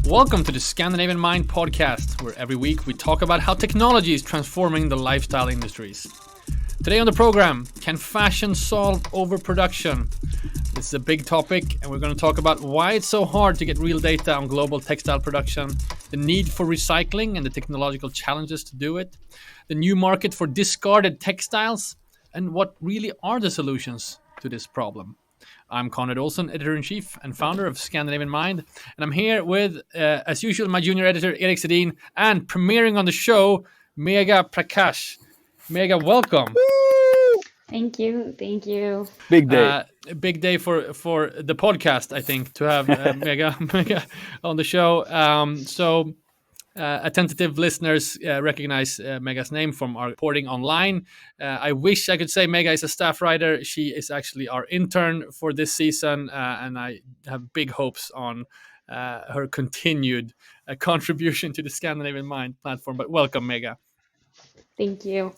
Welcome to the Scandinavian Mind podcast, where every week we talk about how technology is transforming the lifestyle industries. Today on the program, can fashion solve overproduction? This is a big topic, and we're going to talk about why it's so hard to get real data on global textile production, the need for recycling and the technological challenges to do it, the new market for discarded textiles, and what really are the solutions to this problem. I'm Konrad, Olsson, editor-in-chief and founder of Scandinavian Mind, and I'm here with, as usual, my junior editor, Erik Sedin, and premiering on the show, Megha Prakash. Megha, welcome. Thank you. Big day. Big day for the podcast, I think, to have Megha on the show. Attentive listeners recognize Megha's name from our reporting online. I wish I could say Megha is a staff writer. She is actually our intern for this season, and I have big hopes on her continued contribution to the Scandinavian Mind platform. But welcome, Megha. Thank you.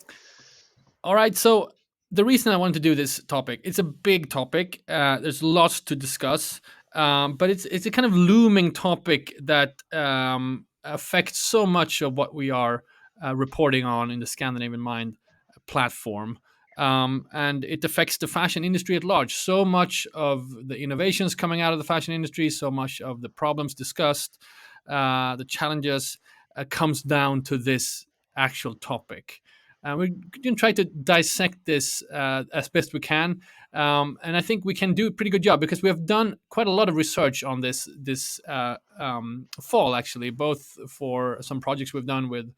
All right, so the reason I wanted to do this topic, it's a big topic. There's lots to discuss, but it's a kind of looming topic that affects so much of what we are reporting on in the Scandinavian Mind platform. And it affects the fashion industry at large. So much of the innovations coming out of the fashion industry, so much of the problems discussed, the challenges comes down to this actual topic. We're going to try to dissect this as best we can. And I think we can do a pretty good job because we have done quite a lot of research on this fall, actually, both for some projects we've done with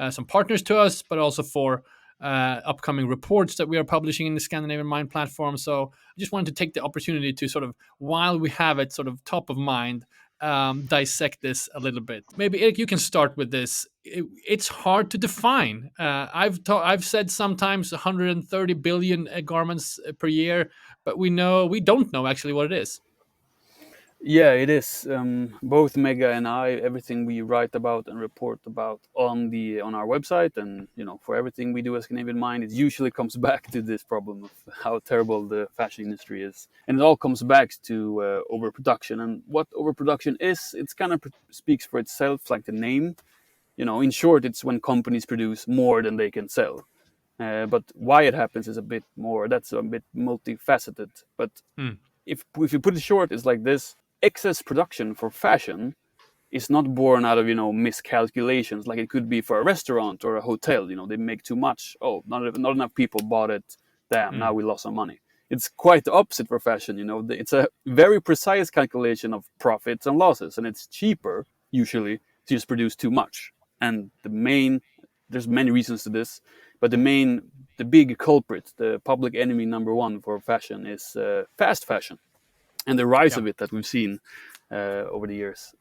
some partners to us, but also for upcoming reports that we are publishing in the Scandinavian Mind platform. So I just wanted to take the opportunity to sort of, while we have it sort of top of mind, dissect this a little bit. Maybe Erik, you can start with this. It's hard to define. I've said sometimes 130 billion garments per year, but we don't know actually what it is. Yeah, it is. Both Megha and I, everything we write about and report about on our website, and for everything we do as Scandinavian Mind, it usually comes back to this problem of how terrible the fashion industry is, and it all comes back to overproduction. And what overproduction is, it's kind of speaks for itself, like the name. In short, it's when companies produce more than they can sell. But why it happens is that's a bit multifaceted. But if you put it short, it's like this. Excess production for fashion is not born out of miscalculations, like it could be for a restaurant or a hotel. They make too much. Oh, not enough people bought it. Damn, now we lost some money. It's quite the opposite for fashion. It's a very precise calculation of profits and losses, and it's cheaper usually to just produce too much. And there's many reasons to this, but the big culprit, the public enemy number one for fashion is fast fashion. And the rise of it that we've seen over the years.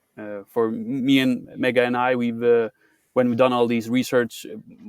For me and Megha and I, when we've done all these research,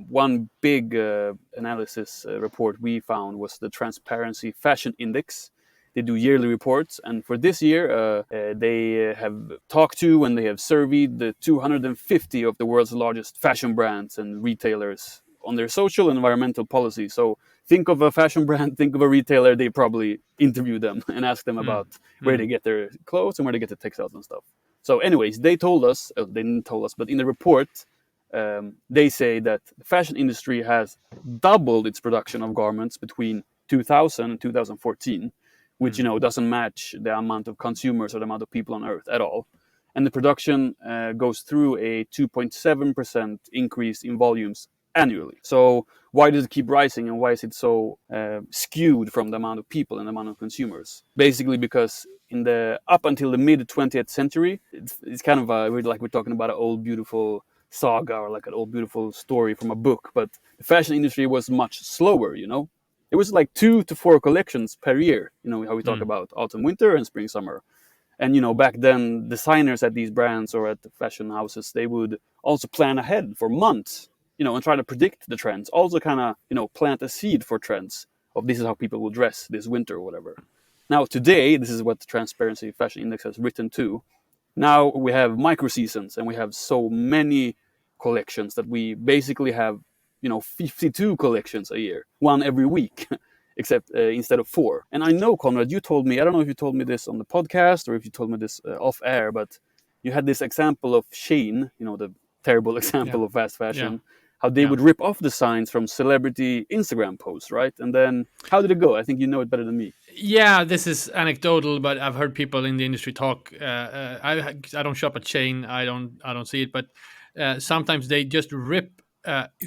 one big analysis report we found was the Transparency Fashion Index. They do yearly reports, and for this year, they have talked to and they have surveyed the 250 of the world's largest fashion brands and retailers on their social and environmental policy. So think of a fashion brand, think of a retailer, they probably interview them and ask them about where they get their clothes and where they get the textiles and stuff. So anyways, they didn't tell us, but in the report, they say that the fashion industry has doubled its production of garments between 2000 and 2014, which, doesn't match the amount of consumers or the amount of people on Earth at all. And the production goes through a 2.7% increase in volumes annually. So why does it keep rising, and why is it so skewed from the amount of people and the amount of consumers? Basically because up until the mid 20th century, it's kind of we're talking about an old beautiful saga or like an old beautiful story from a book, but the fashion industry was much slower. It was like 2 to 4 collections per year. How we talk about autumn, winter, and spring, summer. And back then, designers at these brands or at the fashion houses, they would also plan ahead for months, and try to predict the trends. Also kind of, plant a seed for trends of this is how people will dress this winter or whatever. Now today, this is what the Transparency Fashion Index has written too. Now we have micro seasons and we have so many collections that we basically have, 52 collections a year, one every week. except instead of 4. And I know, Konrad, you told me, I don't know if you told me this on the podcast or if you told me this off air, but you had this example of Shein, the terrible Yeah. example of fast Yeah. fashion, how they Yeah. would rip off designs from celebrity Instagram posts, right? And then how did it go? I think you know it better than me. Yeah, this is anecdotal, but I've heard people in the industry talk. I don't shop at chain. I don't see it, but sometimes they just rip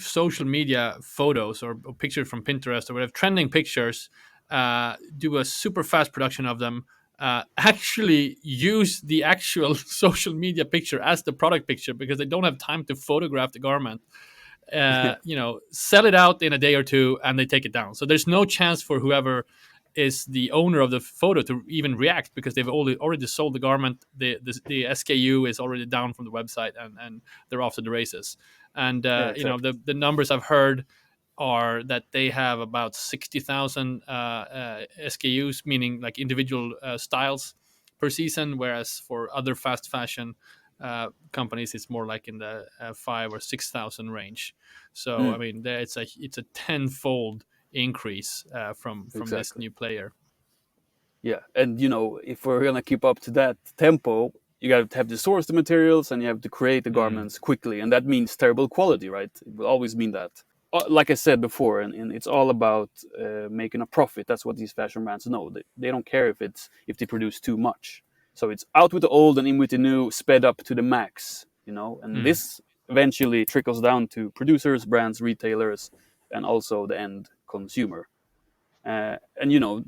social media photos or pictures from Pinterest or whatever, trending pictures, do a super fast production of them. Actually, use the actual social media picture as the product picture because they don't have time to photograph the garment. Sell it out in a day or two and they take it down. So there's no chance for whoever is the owner of the photo to even react because they've already sold the garment. The SKU is already down from the website and they're off to the races. And Yeah, exactly. the numbers I've heard are that they have about 60,000 SKUs, meaning like individual styles per season, whereas for other fast fashion companies, it's more like in the 5 or 6,000 range. So I Mm, mean, it's a tenfold increase from this exactly. new player. Yeah, and if we're gonna keep up to that tempo, you got to have to source the materials and you have to create the Mm, garments quickly, and that means terrible quality, right? It will always mean that. Like I said before, and it's all about making a profit. That's what these fashion brands know. They don't care if they produce too much. So it's out with the old and in with the new, sped up to the max. And mm, this eventually trickles down to producers, brands, retailers, and also the end consumer. And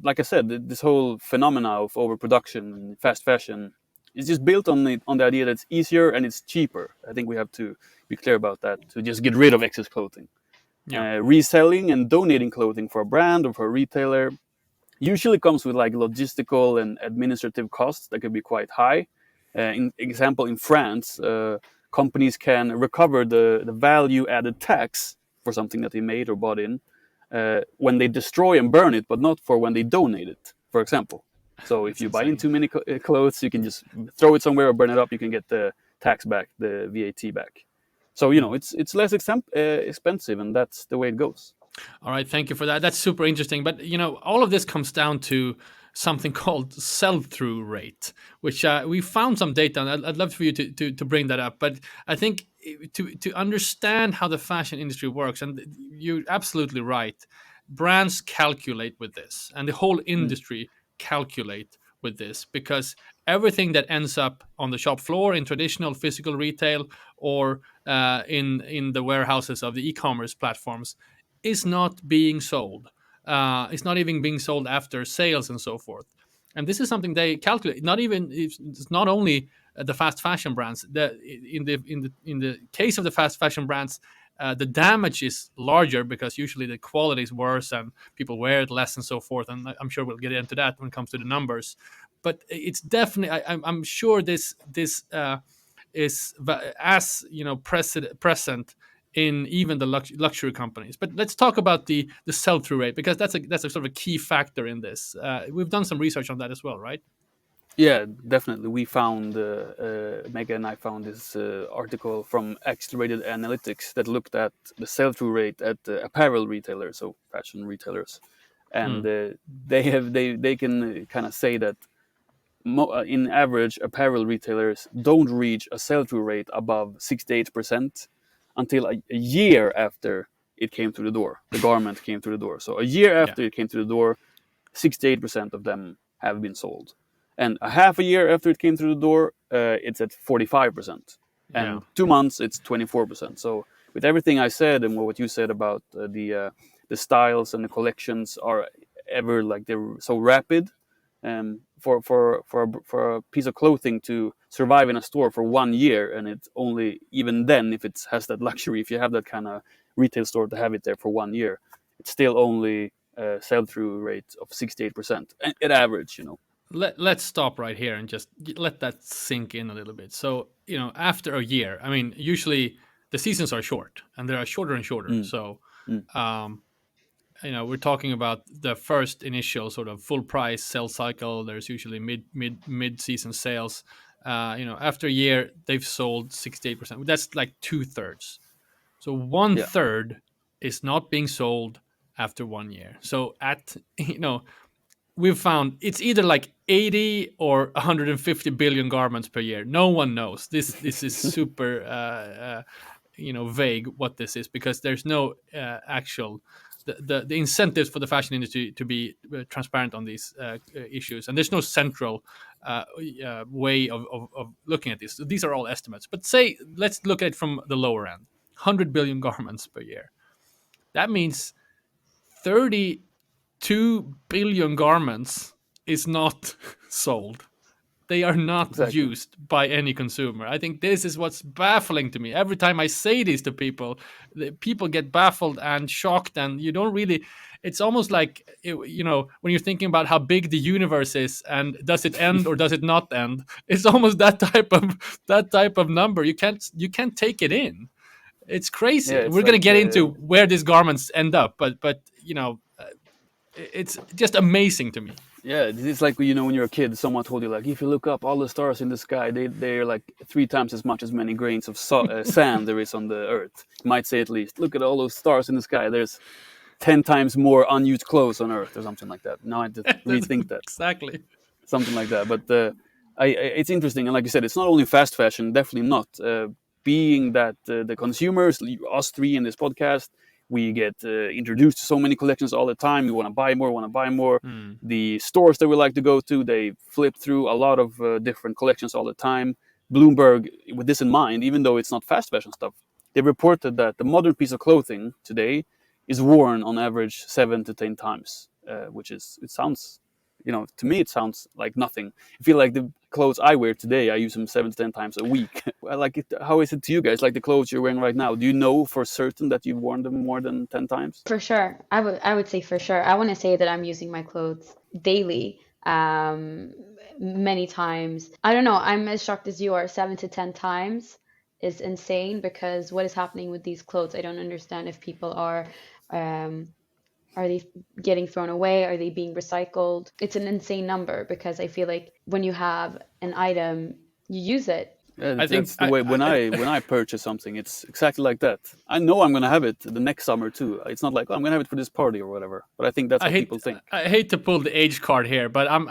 like I said, this whole phenomena of overproduction and fast fashion is just built on the idea that it's easier and it's cheaper. I think we have to be clear about that, to just get rid of excess clothing. yeah. Reselling and donating clothing for a brand or for a retailer usually comes with like logistical and administrative costs that could be quite high. In example, in France, companies can recover the value added tax for something that they made or bought in when they destroy and burn it, but not for when they donate it, for example. So if That's you buy in insane. too many clothes, you can just throw it somewhere or burn it up. You can get the tax back, the VAT back. So Mm. it's less expensive, and that's the way it goes. All right, thank you for that. That's super interesting. But all of this comes down to something called sell-through rate, which we found some data on. I'd love for you to bring that up. But I think to understand how the fashion industry works, and you're absolutely right, brands calculate with this, and the whole Mm, industry calculate with this because everything that ends up on the shop floor in traditional physical retail or in the warehouses of the e-commerce platforms is not being sold. It's not even being sold after sales and so forth. And this is something they calculate. Not even it's not only the fast fashion brands. In the case of the fast fashion brands, the damage is larger because usually the quality is worse and people wear it less and so forth. And I'm sure we'll get into that when it comes to the numbers. But it's definitely I'm sure this is as present in even the luxury companies. But let's talk about the sell through rate because that's a sort of a key factor in this. We've done some research on that as well, right? yeah, definitely. We found Megha and I found this article from Accelerated Analytics that looked at the sell-through rate at apparel retailers, so fashion retailers, and Mm, they can kind of say that in average, apparel retailers don't reach a sell-through rate above 68% until a year after it came through the door. The garment came through the door. So a year yeah, after it came through the door, 68% of them have been sold. And a half a year after it came through the door, it's at 45%. yeah, And 2 months, it's 24%. So with everything I said and what you said about the styles and the collections are ever like they're so rapid, for a piece of clothing to survive in a store for 1 year, and it's only even then if it has that luxury, if you have that kind of retail store to have it there for 1 year, it's still only a sell-through rate of 68% at average. let's stop right here and just let that sink in a little bit. So after a year, I mean, usually the seasons are short and they are shorter and shorter. Mm, So mm, um, we're talking about the first initial sort of full price sell cycle. There's usually mid season sales. After a year, they've sold 68%. That's like 2/3. So one yeah. third is not being sold after 1 year. So at we've found it's either like 80 or 150 billion garments per year. No one knows. This is super vague what this is, because there's no actual the incentives for the fashion industry to be transparent on these issues, and there's no central way of looking at this. So these are all estimates, but say let's look at it from the lower end. 100 billion garments per year. That means 32 billion garments is not sold. They are not Exactly. used by any consumer. I think this is what's baffling to me. Every time I say this to people, the people get baffled and shocked, and you don't really. It's almost like when you're thinking about how big the universe is and does it end or does it not end. It's almost that type of number. You can't take it in. It's Yeah, crazy. it's We're gonna like get into where these garments end up, but it's just amazing to me. yeah, it's like when you're a kid, someone told you like if you look up all the stars in the sky, they're like 3 times as much as many grains of sand there is on the earth. You might say at least. Look at all those stars in the sky. There's 10 times more unused clothes on earth or something like that. Now I just That's rethink that. exactly. Something like that. But it's interesting, and like you said, it's not only fast fashion. Definitely not. Being that the consumers, us three in this podcast, we get introduced to so many collections all the time. We want to buy more. Want to buy more. Mm. The stores that we like to go to, they flip through a lot of different collections all the time. Bloomberg, with this in mind, even though it's not fast fashion stuff, they reported that the modern piece of clothing today is worn on average 7 to 10 times, which is it sounds to me it sounds like nothing. I feel like the clothes I wear today, I use them 7 to 10 times a week. I like it. How is it to you guys? Like the clothes you're wearing right now, do you know for certain that you've worn them more than 10 times? For sure. I would say for sure. I want to say that I'm using my clothes daily, many times. I don't know. I'm as shocked as you are. 7 to 10 times is insane because what is happening with these clothes? I don't understand if people um, are they getting thrown away? Are they being recycled? It's an insane number because I feel like when you have an item, you use it. Yeah, I think that's the way when I purchase something, it's exactly like that. I know I'm gonna have it the next summer too. It's not like, oh, I'm gonna have it for this party or whatever. But I think that's I what hate people think. I hate to pull the age card here, but I'm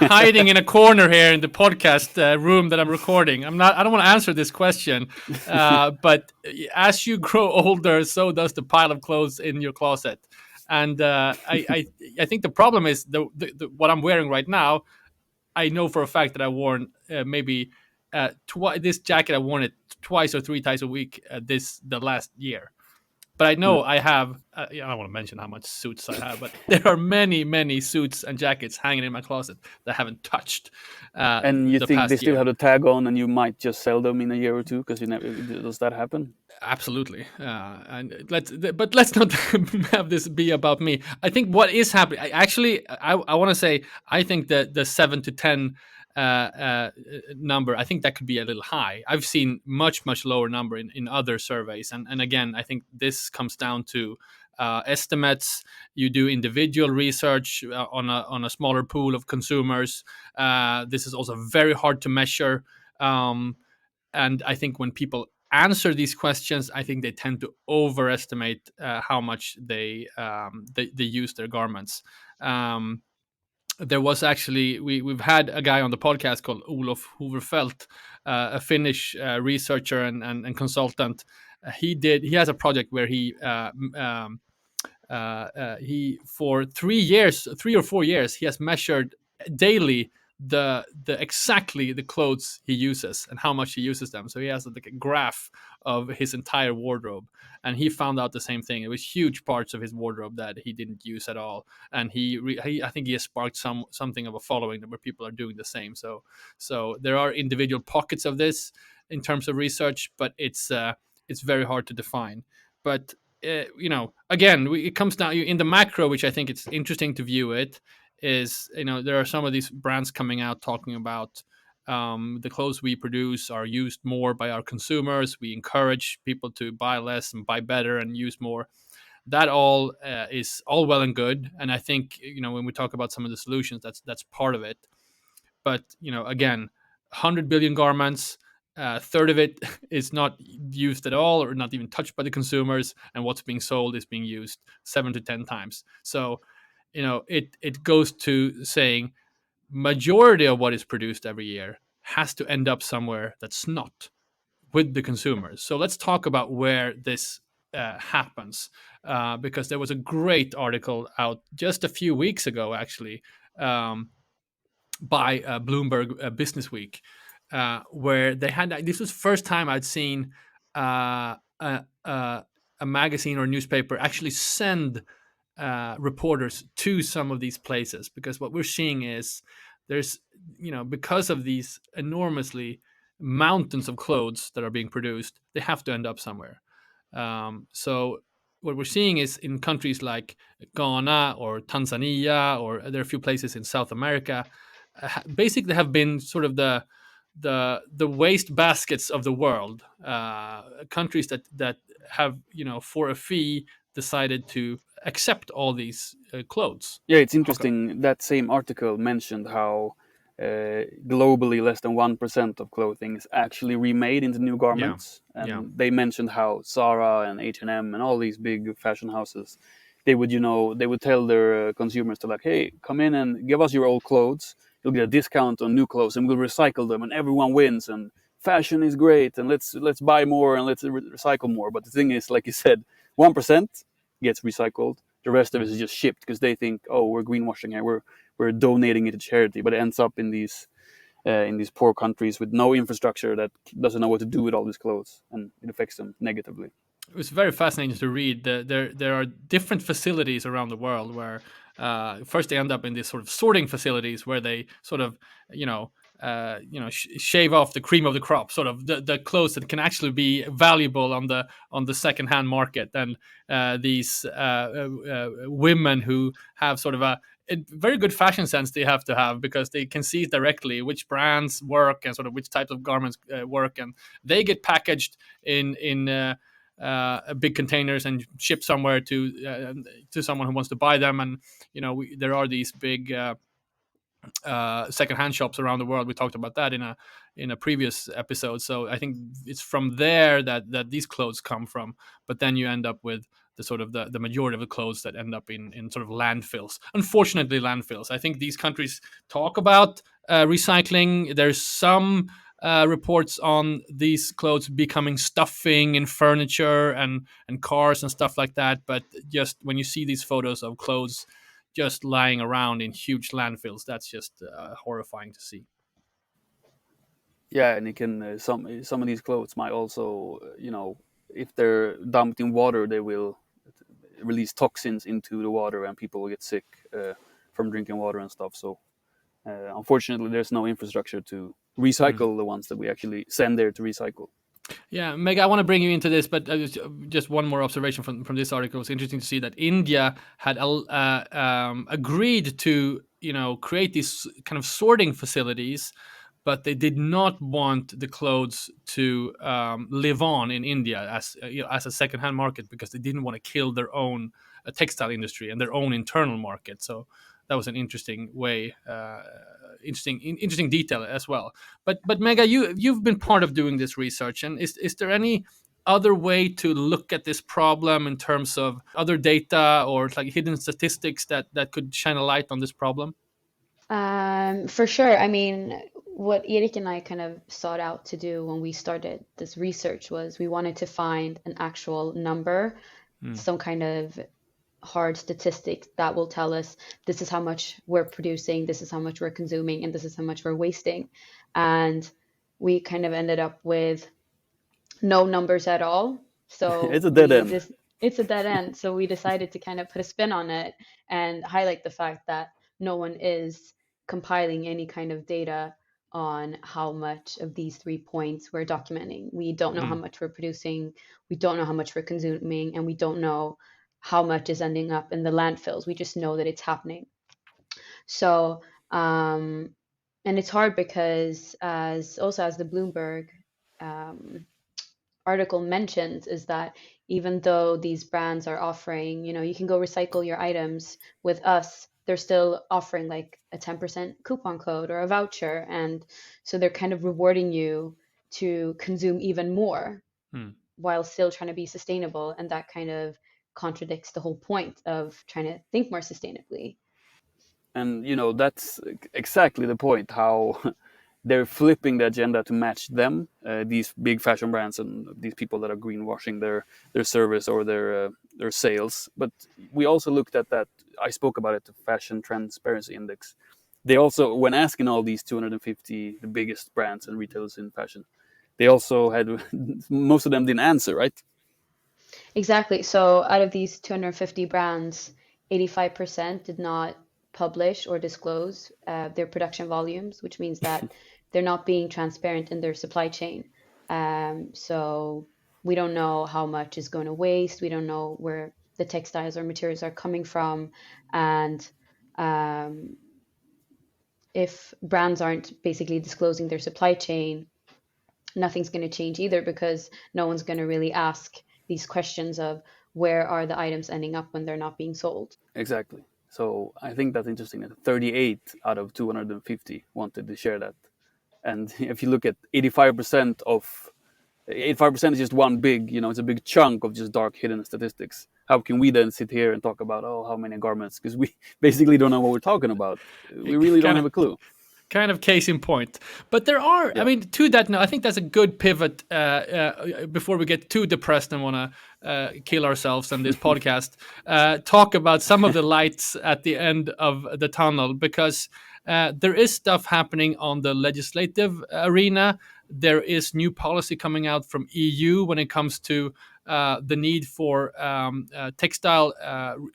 hiding in a corner here in the podcast room that I'm recording. I don't want to answer this question, but as you grow older, so does the pile of clothes in your closet. And I think the problem is what I'm wearing right now. I know for a fact that I worn maybe this jacket. I worn it twice or three times a week the last year. But I Mm. know I have. I don't want to mention how much suits I have, but there are many, many suits and jackets hanging in my closet that I haven't touched And you the think they past still year. have the tag on, and you might just sell them in a year or two because you never does that happen? Absolutely, but let's not have this be about me. I think what is happening. I want to say I think that the 7 to 10 number. I think that could be a little high. I've seen much lower number in other surveys, and again, I think this comes down to estimates. You do individual research on a smaller pool of consumers. This is also very hard to measure. And I think when people answer these questions, I think they tend to overestimate how much they use their garments. Um, there was actually we've had a guy on the podcast called Olof Hoverfelt, a Finnish researcher and consultant. He has a project where he for 3 years, 3 or 4 years, he has measured daily the exactly the clothes he uses and how much he uses them. So he has like a graph of his entire wardrobe, and he found out the same thing. It was huge parts of his wardrobe that he didn't use at all, and he I think he has sparked something of a following where people are doing the same. So there are individual pockets of this in terms of research, but it's very hard to define. But again, it comes down in the macro, which I think it's interesting to view it. Is there are some of these brands coming out talking about the clothes we produce are used more by our consumers. We encourage people to buy less and buy better and use more. That all is all well and good, and I think when we talk about some of the solutions, that's part of it. But again, 100 billion garments. a third of it is not used at all or not even touched by the consumers, and what's being sold is being used 7 to 10 times. So it goes to saying majority of what is produced every year has to end up somewhere that's not with the consumers. So let's talk about where this happens, because there was a great article out just a few weeks ago, actually, um, by Bloomberg Business Week, where they had, this was the first time I'd seen a magazine or newspaper actually send reporters to some of these places, because what we're seeing is there's, because of these enormously mountains of clothes that are being produced, they have to end up somewhere. So what we're seeing is in countries like Ghana or Tanzania, or there are a few places in South America, basically have been sort of the waste baskets of the world. Countries that have, for a fee, decided to accept all these clothes. Yeah, it's How come? interesting. That same article mentioned how globally less than 1% of clothing is actually remade into new Yeah, garments. yeah. And they mentioned how Zara and H&M and all these big fashion houses, they would, they would tell their consumers to, like, hey, come in and give us your old clothes. You'll get a discount on new clothes and we'll recycle them and everyone wins and fashion is great and let's buy more and let's recycle more. But the thing is, like you said, 1% gets recycled, the rest of it Mm. is just shipped because they think, oh, we're greenwashing here, we're donating it to charity, but it ends up in these poor countries with no infrastructure that doesn't know what to do with all these clothes, and it affects them negatively. It was very fascinating to read. There are different facilities around the world where first they end up in these sort of sorting facilities where they sort of, shave off the cream of the crop, sort of the clothes that can actually be valuable on the secondhand market. And these women who have sort of a very good fashion sense they have to have, because they can see directly which brands work and sort of which types of garments work, and they get packaged in big containers and shipped somewhere to someone who wants to buy them. And there are these big secondhand shops around the world. We talked about that in a previous episode. So I think it's from there that these clothes come from. But then you end up with the sort of the majority of the clothes that end up in sort of landfills. Unfortunately, landfills. I think these countries talk about recycling. There's some reports on these clothes becoming stuffing in furniture and cars and stuff like that. But just when you see these photos of clothes just lying around in huge landfills, that's just horrifying to see. Yeah, and it can some of these clothes might also, if they're dumped in water, they will release toxins into the water, and people will get sick from drinking water and stuff. So unfortunately, there's no infrastructure to Mm. recycle the ones that we actually send there to recycle. Yeah, Meg, I want to bring you into this, but just one more observation from this article. It's interesting to see that India had agreed to create these kind of sorting facilities, but they did not want the clothes to live on in India as a secondhand market, because they didn't want to kill their own textile industry and their own internal market. So that was an interesting way, interesting detail as well. But Megha, you've been part of doing this research, and is there any other way to look at this problem in terms of other data or like hidden statistics that could shine a light on this problem? For sure. I mean, what Erik and I kind of sought out to do when we started this research was we wanted to find an actual number, Mm, some kind of hard statistics that will tell us this is how much we're producing, this is how much we're consuming, and this is how much we're wasting. And we kind of ended up with no numbers at all. So It's a dead we end. just it's a dead end. So we decided to kind of put a spin on it and highlight the fact that no one is compiling any kind of data on how much of these 3 points we're documenting. We don't know how mm, much we're producing, we don't know how much we're consuming, and we don't know how much is ending up in the landfills. We just know that it's happening. So, and it's hard because as the Bloomberg um, article mentions is that even though these brands are offering, you can go recycle your items with us, they're still offering like a 10% coupon code or a voucher. And so they're kind of rewarding you to consume even more Hmm. while still trying to be sustainable. And that kind of contradicts the whole point of trying to think more sustainably. And that's exactly the point, how they're flipping the agenda to match them, these big fashion brands and these people that are greenwashing their service or their sales. But we also looked at that. I spoke about it, the Fashion Transparency Index. They also, when asking all these 250 the biggest brands and retailers in fashion, they also had most of them didn't answer, right? Exactly. So out of these 250 brands, 85% did not publish or disclose their production volumes, which means that they're not being transparent in their supply chain. So we don't know how much is going to waste. We don't know where the textiles or materials are coming from. And um, if brands aren't basically disclosing their supply chain, nothing's going to change either, because no one's going to really ask these questions of where are the items ending up when they're not being sold. Exactly. So I think that's interesting that 38 out of 250 wanted to share that. And if you look at 85% is just one big, it's a big chunk of just dark hidden statistics. How can we then sit here and talk about, oh, how many garments? Because we basically don't know what we're talking about. We really don't kind have of a clue. kind of case in point. But there are, I Yeah. mean, to that now, I think that's a good pivot before we get too depressed and want to kill ourselves on this podcast. Talk about some of the lights at the end of the tunnel, because there is stuff happening on the legislative arena. There is new policy coming out from EU when it comes to the need for textile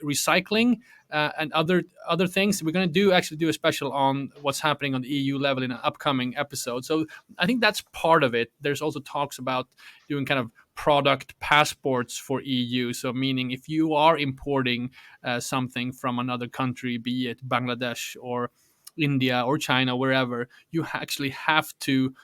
recycling and other things. We're going to actually do a special on what's happening on the EU level in an upcoming episode. So I think that's part of it. There's also talks about doing kind of product passports for EU. So meaning if you are importing something from another country, be it Bangladesh or India or China, wherever, you actually have to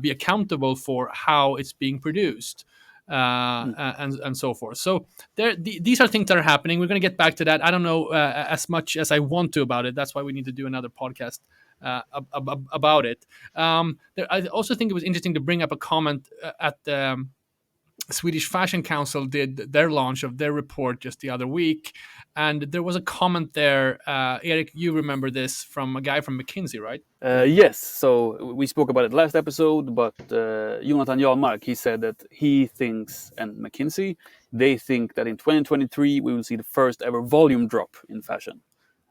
be accountable for how it's being produced. Mm. And so forth. So these are things that are happening. We're going to get back to that. I don't know as much as I want to about it. That's why we need to do another podcast about it. I also think it was interesting to bring up a comment at the Swedish Fashion Council did their launch of their report just the other week, and there was a comment there. Erik, you remember this from a guy from McKinsey, right? Yes, so we spoke about it last episode, but Jonathan Janmark, he said that he thinks, and McKinsey, they think that in 2023 we will see the first ever volume drop in fashion.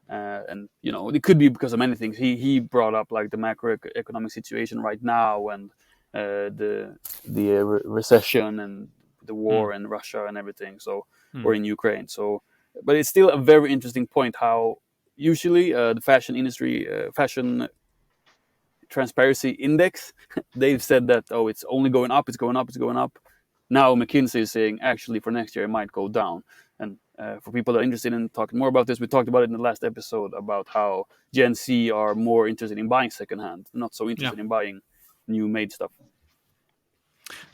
And it could be because of many things. He brought up like the macroeconomic situation right now, and the recession and the Mm, war in Russia and everything. So, mm. or in Ukraine. So, but it's still a very interesting point how usually the fashion industry, fashion transparency index, they've said that, oh, it's only going up, it's going up, it's going up. Now McKinsey is saying actually for next year it might go down. And for people that are interested in talking more about this, we talked about it in the last episode about how Gen Z are more interested in buying secondhand, not so Yeah. interested in buying new made stuff.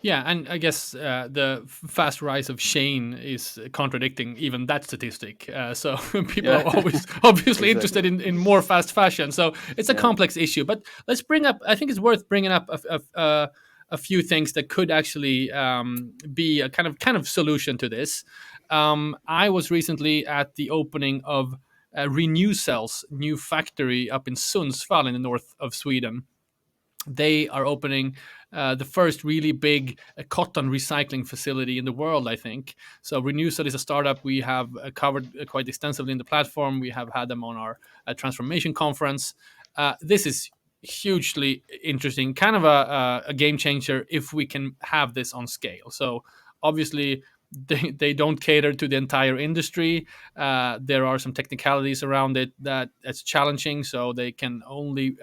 Yeah, and I guess the fast rise of Shane is contradicting even that statistic. So people Yeah, are always obviously exactly. interested in more fast fashion. So it's a Yeah. complex issue. But let's bring up. I think it's worth bringing up a few things that could actually be a kind of solution to this. I was recently at the opening of Renewcell's new factory up in Sundsvall in the north of Sweden. They are opening the first really big cotton recycling facility in the world, I think. So Renewcell is a startup we have covered quite extensively in the platform. We have had them on our transformation conference. This is hugely interesting, kind of a game changer if we can have this on scale. So obviously they don't cater to the entire industry. There are some technicalities around it that it's challenging, so they can only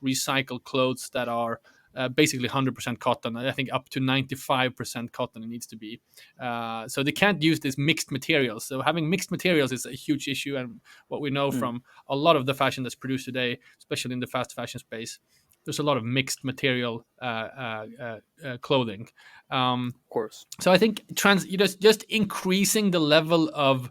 recycle clothes that are basically 100% cotton. I think up to 95% cotton it needs to be. So they can't use these mixed materials. So having mixed materials is a huge issue, and what we know Mm, from a lot of the fashion that's produced today, especially in the fast fashion space, there's a lot of mixed material clothing. Um, of course. so I think you just increasing the level of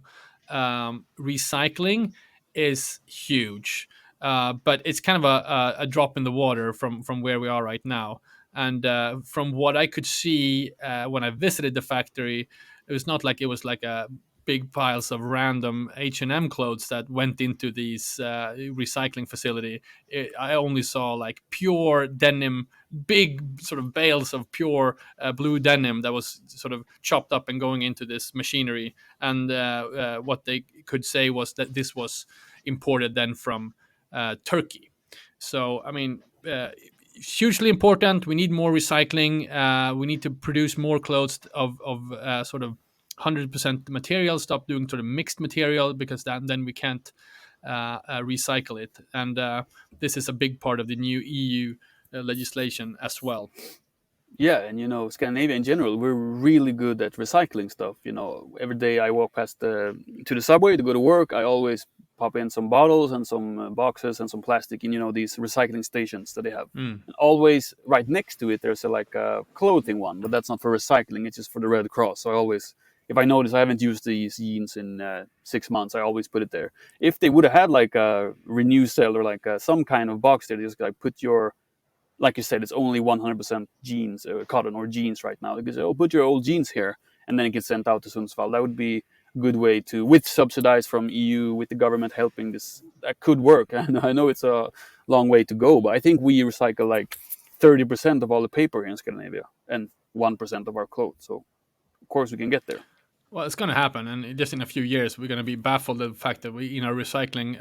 recycling is huge, but it's kind of a drop in the water from where we are right now. And from what I could see when I visited the factory, it was not like it was like a big piles of random H&M clothes that went into these recycling facility. I only saw like pure denim, big sort of bales of pure blue denim that was sort of chopped up and going into this machinery. And what they could say was that this was imported then from Turkey. So I mean, hugely important. We need more recycling. We need to produce more clothes of sort of 100% material. Stop doing sort of mixed material, because then we can't recycle it. And this is a big part of the new EU legislation as well. Yeah, and Scandinavia in general, we're really good at recycling stuff. Every day I walk past to the subway to go to work, I always pop in some bottles and some boxes and some plastic in these recycling stations that they have. Mm. And always right next to it, there's like a clothing one, but that's not for recycling. It's just for the Red Cross. So I always, if I notice I haven't used these jeans in 6 months, I always put it there. If they would have had like a Renewcell or like some kind of box there, just like put your, like you said, it's only 100% jeans, cotton or jeans right now. Because put your old jeans here, and then it gets sent out to Sundsvall. That would be a good way to, with subsidies from EU, with the government helping this, that could work. And I know it's a long way to go, but I think we recycle like 30% of all the paper here in Scandinavia and 1% of our clothes. So of course we can get there. Well, it's going to happen, and just in a few years, we're going to be baffled at the fact that we, in our recycling,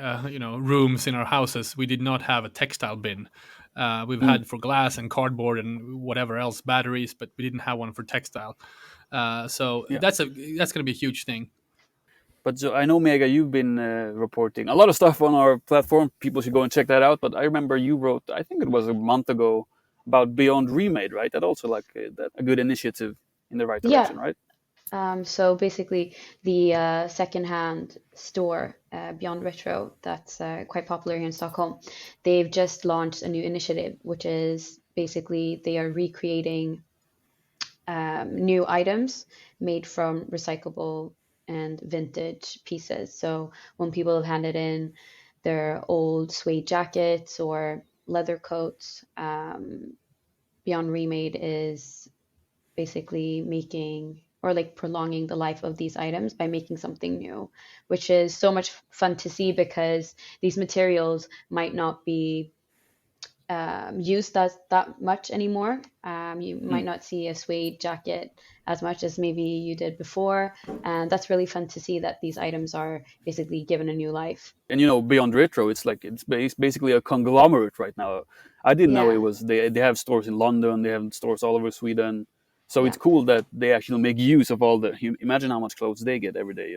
rooms in our houses, we did not have a textile bin. We've Mm. had for glass and cardboard and whatever else, batteries, but we didn't have one for textile. So Yeah. that's going to be a huge thing. But so I know, Mega, you've been reporting a lot of stuff on our platform. People should go and check that out. But I remember you wrote, I think it was a month ago, about Beyond Remade, right? That also like that a good initiative in the right Yeah. direction, right? So basically, the secondhand store, Beyond Retro, that's quite popular here in Stockholm, they've just launched a new initiative, which is basically they are recreating new items made from recyclable and vintage pieces. So when people have handed in their old suede jackets or leather coats, Beyond Remade is basically making or like prolonging the life of these items by making something new, which is so much fun to see because these materials might not be used that much anymore. You might Mm. not see a suede jacket as much as maybe you did before, and that's really fun to see that these items are basically given a new life. And Beyond Retro, it's like basically a conglomerate right now. I didn't know it Yeah, was. They have stores in London. They have stores all over Sweden. So yeah. it's cool that they actually make use of all the. Imagine how much clothes they get every day.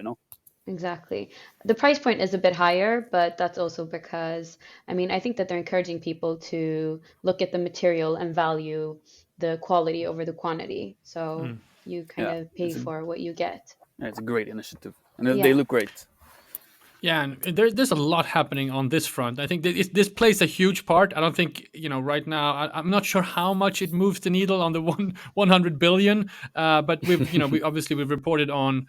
Exactly. The price point is a bit higher, but that's also because, I mean, I think that they're encouraging people to look at the material and value the quality over the quantity. So Mm. you kind Yeah, of pay for what you get. it's a great initiative, and they Yeah. look great. Yeah, and there's a lot happening on this front. I think that this plays a huge part. I don't think right now. I'm not sure how much it moves the needle on the 100 billion. But we've reported on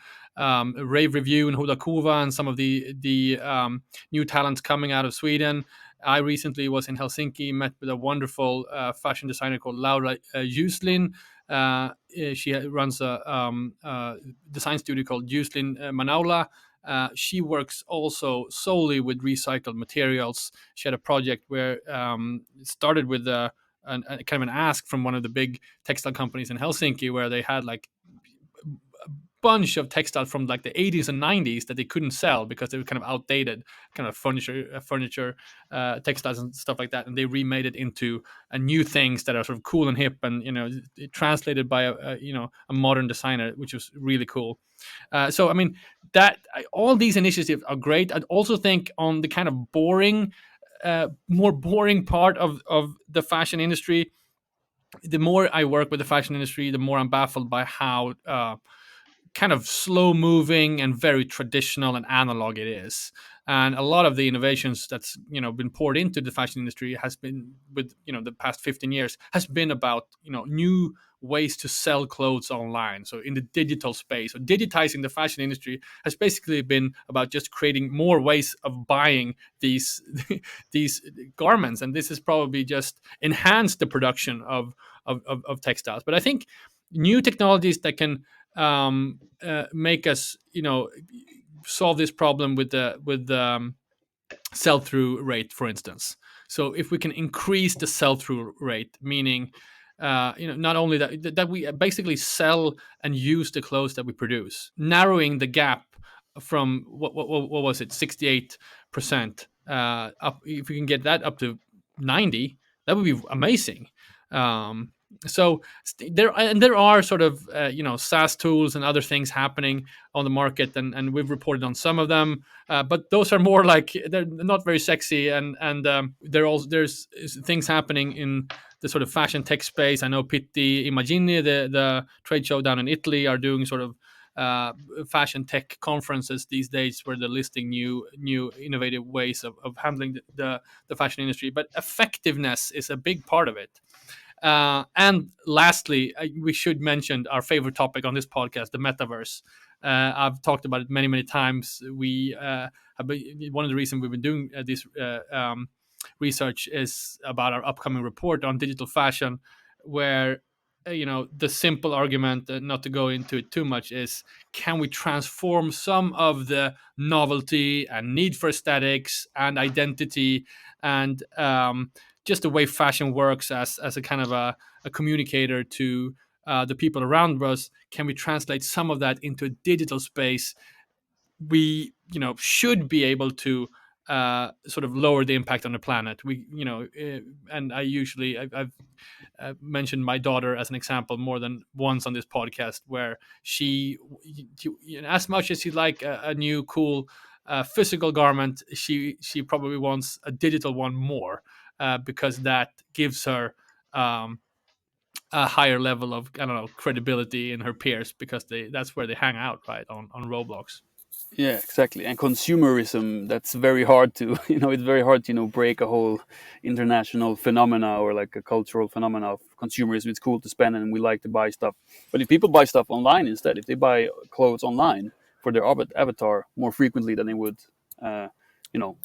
rave review and Huda Kuva and some of the new talents coming out of Sweden. I recently was in Helsinki, met with a wonderful fashion designer called Laura Juslin. She runs a design studio called Juslin Manaula. She works also solely with recycled materials. She had a project where it started with a kind of an ask from one of the big textile companies in Helsinki, where they had like bunch of textiles from like the 80s and 90s that they couldn't sell because they were kind of outdated, kind of furniture textiles and stuff like that, and they remade it into a new things that are sort of cool and hip, and translated by a modern designer, which was really cool. So I mean all these initiatives are great. I also think on the kind of more boring part of the fashion industry, the more I work with the fashion industry, the more I'm baffled by how kind of slow moving and very traditional and analog it is. And a lot of the innovations that's been poured into the fashion industry has been with the past 15 years has been about new ways to sell clothes online. So in the digital space, so digitizing the fashion industry has basically been about just creating more ways of buying these these garments, and this has probably just enhanced the production of textiles. But I think new technologies that can make us solve this problem with the sell-through rate, for instance. So if we can increase the sell-through rate, meaning not only that we basically sell and use the clothes that we produce, narrowing the gap from what was it, 68% up. If we can get that up to 90, that would be amazing. Um, so there are sort of SaaS tools and other things happening on the market, and we've reported on some of them, but those are more like they're not very sexy, and there's things happening in the sort of fashion tech space. I know Pitti Immagini, the trade show down in Italy, are doing sort of fashion tech conferences these days where they're listing new innovative ways of handling the fashion industry. But effectiveness is a big part of it. And lastly, we should mention our favorite topic on this podcast, the metaverse. I've talked about it many, many times. We have been, one of the reasons we've been doing this research is about our upcoming report on digital fashion, where the simple argument, not to go into it too much, is can we transform some of the novelty and need for aesthetics and identity and just the way fashion works as a kind of a communicator to the people around us? Can we translate some of that into a digital space? We should be able to sort of lower the impact on the planet. And I've mentioned my daughter as an example more than once on this podcast, where she as much as she'd like a new cool physical garment, she probably wants a digital one more, because that gives her a higher level of, I don't know, credibility in her peers, because that's where they hang out, right, on Roblox. Yeah, exactly. And consumerism, that's very hard to, it's very hard to, break a whole international phenomena or like a cultural phenomena of consumerism. It's cool to spend and we like to buy stuff. But if people buy stuff online instead, if they buy clothes online for their avatar more frequently than they would, you know,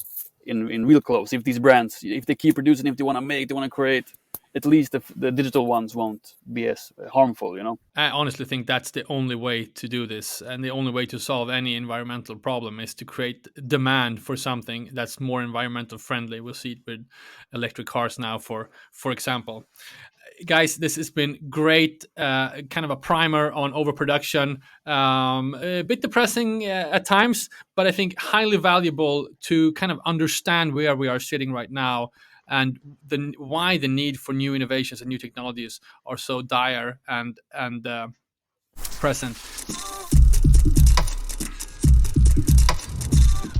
in real clothes, if these brands, if they keep producing, if they want to make, they want to create, at least the digital ones won't be as harmful. I honestly think that's the only way to do this, and the only way to solve any environmental problem is to create demand for something that's more environmental friendly. We'll see it with electric cars now, for example. Guys, this has been great. Kind of a primer on overproduction. A bit depressing at times, but I think highly valuable to kind of understand where we are sitting right now, and why the need for new innovations and new technologies are so dire and present.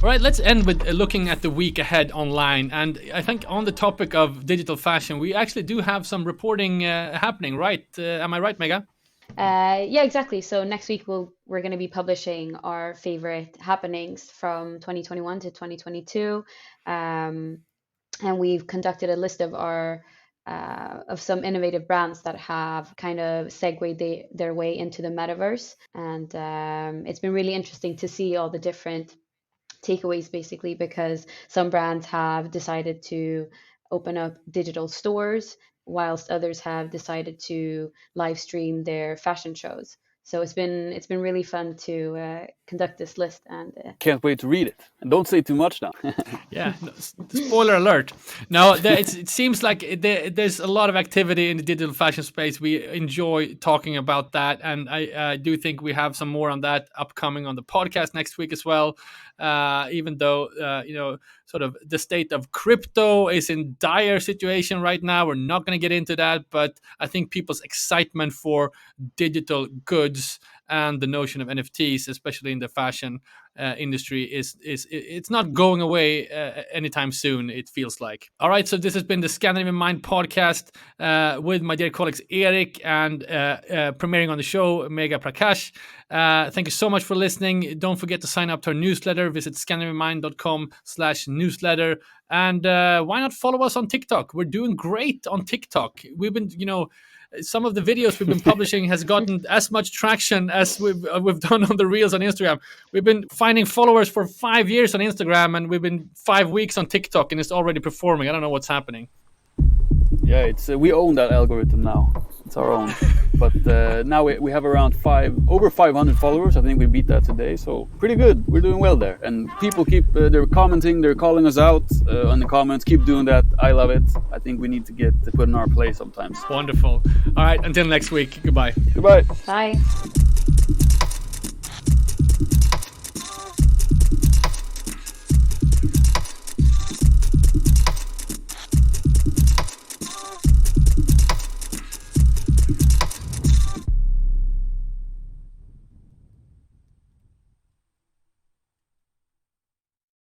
All right, let's end with looking at the week ahead online. And I think on the topic of digital fashion, we actually do have some reporting happening, right? Am I right, Megha? Yeah, exactly. So next week we're going to be publishing our favorite happenings from 2021 to 2022, and we've conducted a list of of some innovative brands that have kind of segued their way into the metaverse, and it's been really interesting to see all the different takeaways, basically, because some brands have decided to open up digital stores whilst others have decided to live stream their fashion shows. So it's been really fun to conduct this list, and Can't wait to read it. And don't say too much now. Yeah, no, spoiler alert. Now, it seems like there's a lot of activity in the digital fashion space. We enjoy talking about that, and I do think we have some more on that upcoming on the podcast next week as well. Even though sort of the state of crypto is in dire situation right now, we're not going to get into that. But I think people's excitement for digital goods and the notion of NFTs, especially in the fashion industry it's not going away anytime soon. It feels like. All right, so this has been the Scandinavian Mind podcast with my dear colleagues Erik and premiering on the show Megha, Prakash. Thank you so much for listening. Don't forget to sign up to our newsletter. Visit scandinavianmind.com/newsletter. And why not follow us on TikTok? We're doing great on TikTok. We've been, some of the videos we've been publishing has gotten as much traction as we've done on the reels on Instagram. We've been finding followers for 5 years on Instagram, and we've been 5 weeks on TikTok, and it's already performing. I don't know what's happening. Yeah, it's we own that algorithm now. It's our own. But now we have around over 500 followers. I think we beat that today, so pretty good. We're doing well there, and people keep they're commenting, they're calling us out on the comments. Keep doing that. I love it. I think we need to get put in our place sometimes. Wonderful. All right, until next week. Goodbye. Goodbye. Bye.